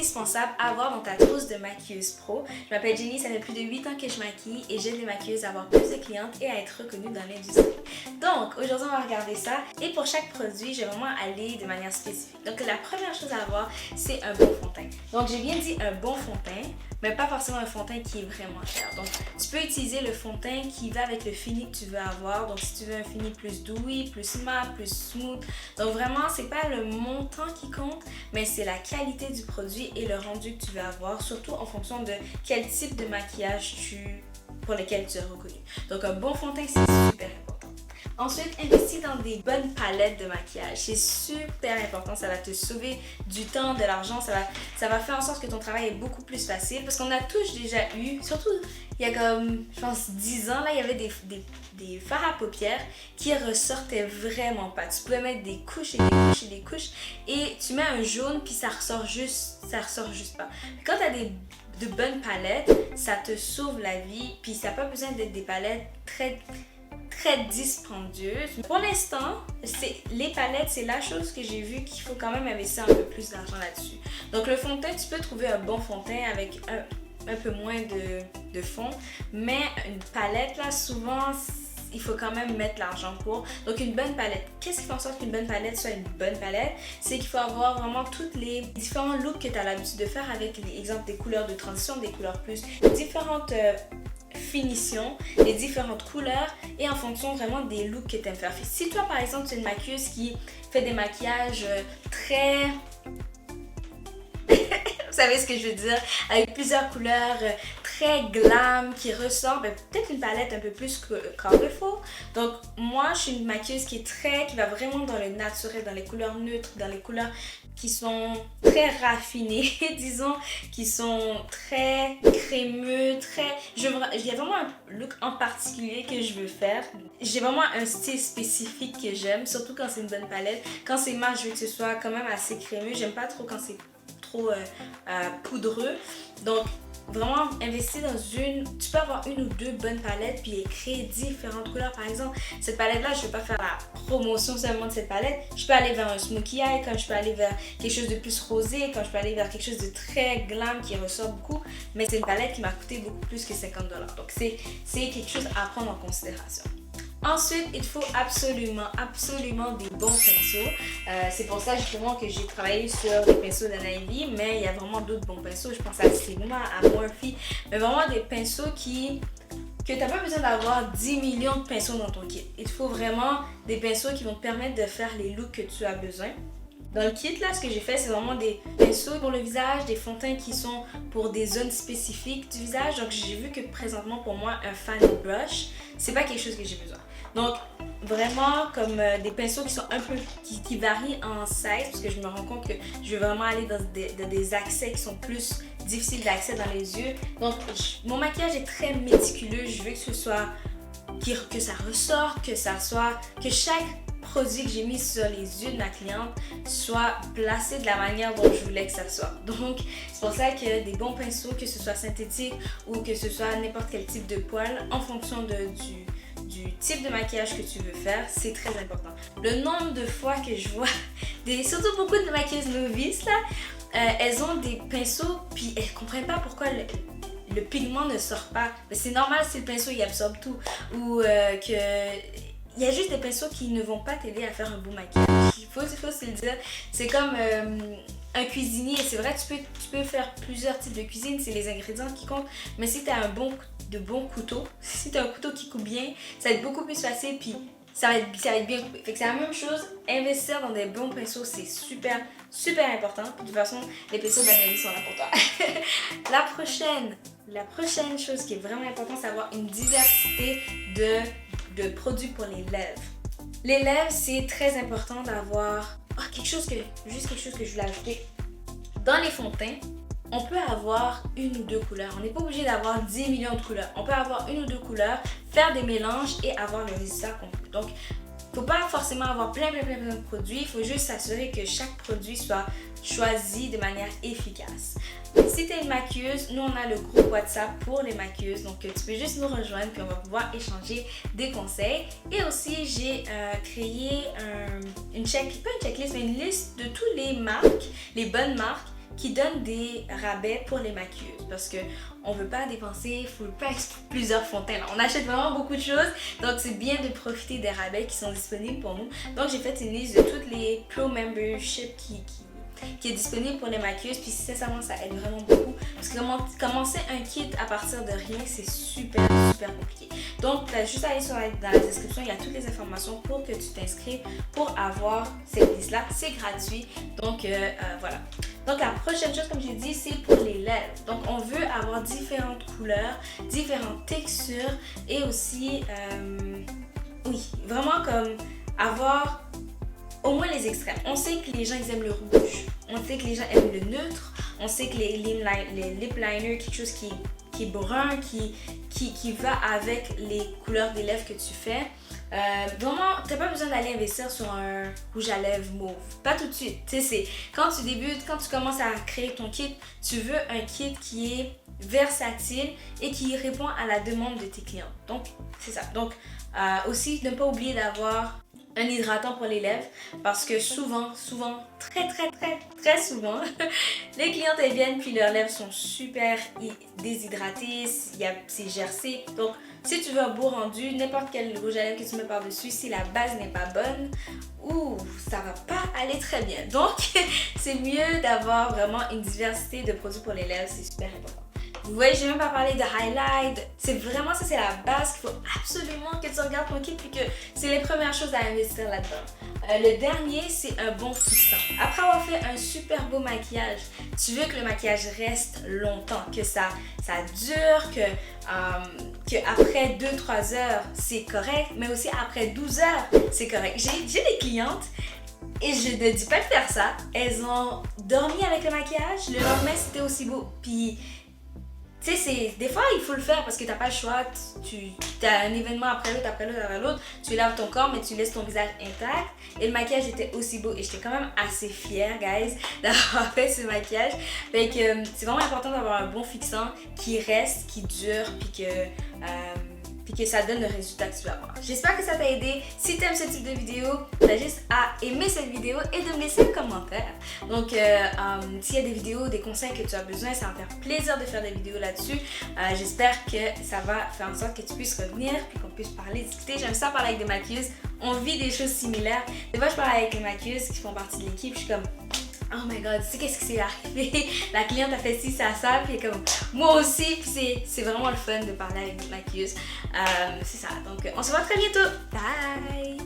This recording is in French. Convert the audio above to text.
indispensable à avoir dans ta trousse de maquilleuse pro. Je m'appelle Jenny, ça fait plus de 8 ans que je maquille et j'aide les maquilleuses à avoir plus de clientes et à être reconnues dans l'industrie. Donc aujourd'hui on va regarder ça et pour chaque produit je vais vraiment aller de manière spécifique. Donc la première chose à avoir c'est un bon fond de teint. Donc j'ai bien dit un bon fond de teint, mais pas forcément un fond de teint qui est vraiment cher. Donc tu peux utiliser le fond de teint qui va avec le fini que tu veux avoir. Donc si tu veux un fini plus dewy, plus mat, plus smooth. Donc vraiment c'est pas le montant qui compte, mais c'est la qualité du produit et le rendu que tu veux avoir, surtout en fonction de quel type de maquillage pour lequel tu es reconnu. Donc un bon fond de teint c'est super important. Ensuite, investis dans des bonnes palettes de maquillage. C'est super important, ça va te sauver du temps, de l'argent, ça va faire en sorte que ton travail est beaucoup plus facile parce qu'on a tous déjà eu, surtout il y a comme, je pense, 10 ans, là, il y avait des fards à paupières qui ressortaient vraiment pas. Tu pouvais mettre des couches et des couches et des couches et tu mets un jaune puis ça ressort juste pas. Quand tu as de bonnes palettes, ça te sauve la vie puis ça n'a pas besoin d'être des palettes très dispendieuses. Pour l'instant, les palettes, c'est la chose que j'ai vu qu'il faut quand même investir un peu plus d'argent là-dessus. Donc le fond de teint, tu peux trouver un bon fond de teint avec un peu moins de fond, mais une palette là, souvent, il faut quand même mettre l'argent pour. Donc une bonne palette. Qu'est-ce qui fait en sorte qu'une bonne palette soit une bonne palette? C'est qu'il faut avoir vraiment tous les différents looks que tu as l'habitude de faire avec les exemples des couleurs de transition, des couleurs plus différentes finitions, les différentes couleurs et en fonction vraiment des looks que tu aimes faire. Si toi par exemple tu es une maquilleuse qui fait des maquillages très vous savez ce que je veux dire, avec plusieurs couleurs très glam qui ressort, peut-être une palette un peu plus colorful. Donc moi je suis une maquilleuse qui va vraiment dans le naturel, dans les couleurs neutres, dans les couleurs qui sont très raffinées, disons, qui sont très crémeux, il y a vraiment un look en particulier que je veux faire. J'ai vraiment un style spécifique que j'aime, surtout quand c'est une bonne palette. Quand c'est mat, je veux que ce soit quand même assez crémeux. J'aime pas trop quand c'est trop poudreux. Donc vraiment investir dans tu peux avoir une ou deux bonnes palettes puis créer différentes couleurs. Par exemple, cette palette là, je ne vais pas faire la promotion seulement de cette palette. Je peux aller vers un smokey eye, quand je peux aller vers quelque chose de plus rosé, quand je peux aller vers quelque chose de très glam qui ressort beaucoup, mais c'est une palette qui m'a coûté beaucoup plus que 50$. Donc c'est quelque chose à prendre en considération. Ensuite, il faut absolument des bons pinceaux. C'est pour ça justement que j'ai travaillé sur les pinceaux de Navy, mais il y a vraiment d'autres bons pinceaux. Je pense à Sigma, à Morphe, mais vraiment des pinceaux que tu n'as pas besoin d'avoir 10 millions de pinceaux dans ton kit. Il faut vraiment des pinceaux qui vont te permettre de faire les looks que tu as besoin. Dans le kit, là, ce que j'ai fait, c'est vraiment des pinceaux pour le visage, des fonds de teint qui sont pour des zones spécifiques du visage. Donc, j'ai vu que présentement, pour moi, un fan brush, c'est pas quelque chose que j'ai besoin. Donc, vraiment, comme des pinceaux qui sont un peu, qui varient en size, parce que je me rends compte que je veux vraiment aller dans des accès qui sont plus difficiles d'accès dans les yeux. Donc, mon maquillage est très méticuleux. Je veux que ce soit, que ça ressorte, que chaque produit que j'ai mis sur les yeux de ma cliente soit placé de la manière dont je voulais que ça soit. Donc c'est pour ça que des bons pinceaux, que ce soit synthétique ou que ce soit n'importe quel type de poil, en fonction du type de maquillage que tu veux faire, c'est très important. Le nombre de fois que je vois surtout beaucoup de maquilleuses novices là, elles ont des pinceaux puis elles comprennent pas pourquoi le pigment ne sort pas. Mais c'est normal si le pinceau il absorbe tout ou il y a juste des pinceaux qui ne vont pas t'aider à faire un beau maquillage. Il faut se le dire. C'est comme un cuisinier. C'est vrai, tu peux faire plusieurs types de cuisine. C'est les ingrédients qui comptent. Mais si tu as de bons couteaux, si tu as un couteau qui coupe bien, ça va être beaucoup plus facile. Puis ça va être bien coupé. Fait que c'est la même chose. Investir dans des bons pinceaux, c'est super important. De toute façon, les pinceaux de la vie sont là pour toi. La prochaine chose qui est vraiment importante, c'est d'avoir une diversité de produits pour les lèvres. Les lèvres, c'est très important d'avoir quelque chose que je voulais ajouter. Dans les fonds de teint, on peut avoir une ou deux couleurs. On n'est pas obligé d'avoir 10 millions de couleurs. On peut avoir une ou deux couleurs, faire des mélanges et avoir le résultat complet. Donc, il ne faut pas forcément avoir plein de produits. Il faut juste s'assurer que chaque produit soit choisi de manière efficace. Si tu es une maquilleuse, nous on a le groupe WhatsApp pour les maquilleuses. Donc tu peux juste nous rejoindre puis on va pouvoir échanger des conseils. Et aussi j'ai créé pas une checklist, mais une liste de toutes les marques, les bonnes marques qui donne des rabais pour les maquilleuses parce que on veut pas dépenser plusieurs fonds de teint. On achète vraiment beaucoup de choses, donc c'est bien de profiter des rabais qui sont disponibles pour nous. Donc j'ai fait une liste de toutes les pro membership qui est disponible pour les maquilleuses, puis sincèrement ça aide vraiment beaucoup parce que commencer un kit à partir de rien c'est super compliqué. Donc tu as juste à aller dans la description, il y a toutes les informations pour que tu t'inscrives pour avoir cette liste là, c'est gratuit. Donc voilà. Donc la prochaine chose, comme j'ai dit, c'est pour les lèvres. Donc on veut avoir différentes couleurs, différentes textures et aussi oui, vraiment comme avoir au moins les extrêmes. On sait que les gens ils aiment le rouge, on sait que les gens aiment le neutre, on sait que les lip liners, quelque chose qui est brun, qui va avec les couleurs des lèvres que tu fais. Vraiment, t'as pas besoin d'aller investir sur un rouge à lèvres mauve. Pas tout de suite. Tu sais, c'est quand tu débutes, quand tu commences à créer ton kit, tu veux un kit qui est versatile et qui répond à la demande de tes clients. Donc, c'est ça. Donc, aussi, ne pas oublier d'avoir un hydratant pour les lèvres parce que souvent, très souvent, les clientes elles viennent puis leurs lèvres sont super déshydratées, c'est gercé. Donc, si tu veux un beau rendu, n'importe quel rouge à lèvres que tu mets par-dessus, si la base n'est pas bonne, ça va pas aller très bien. Donc, c'est mieux d'avoir vraiment une diversité de produits pour les lèvres, c'est super important. Vous voyez, j'ai même pas parlé de highlight. C'est vraiment ça, c'est la base qu'il faut absolument que tu regardes ton kit puis que c'est les premières choses à investir là-dedans. Le dernier, c'est un bon fixant. Après avoir fait un super beau maquillage, tu veux que le maquillage reste longtemps, que ça dure, que après 2-3 heures, c'est correct, mais aussi après 12 heures, c'est correct. J'ai des clientes et je ne dis pas de faire ça. Elles ont dormi avec le maquillage, le lendemain c'était aussi beau. Puis tu sais, des fois il faut le faire parce que t'as pas le choix, tu as un événement après l'autre, tu laves ton corps mais tu laisses ton visage intact et le maquillage était aussi beau et j'étais quand même assez fière, guys, d'avoir fait ce maquillage. Fait que c'est vraiment important d'avoir un bon fixant qui reste, qui dure puis que ça donne le résultat que tu veux avoir. J'espère que ça t'a aidé. Si tu aimes ce type de vidéo, t'as juste à aimer cette vidéo et de me laisser un commentaire. Donc, s'il y a des vidéos, des conseils que tu as besoin, ça va me faire plaisir de faire des vidéos là-dessus. J'espère que ça va faire en sorte que tu puisses revenir puis qu'on puisse parler, discuter. J'aime ça parler avec des maquilleuses. On vit des choses similaires. Des fois, je parle avec les maquilleuses qui font partie de l'équipe. Je suis comme... Oh my god, tu sais qu'est-ce qui s'est arrivé? La cliente a fait ci, ça, puis comme moi aussi, puis c'est vraiment le fun de parler avec une maquilleuse. C'est ça, donc on se voit très bientôt. Bye!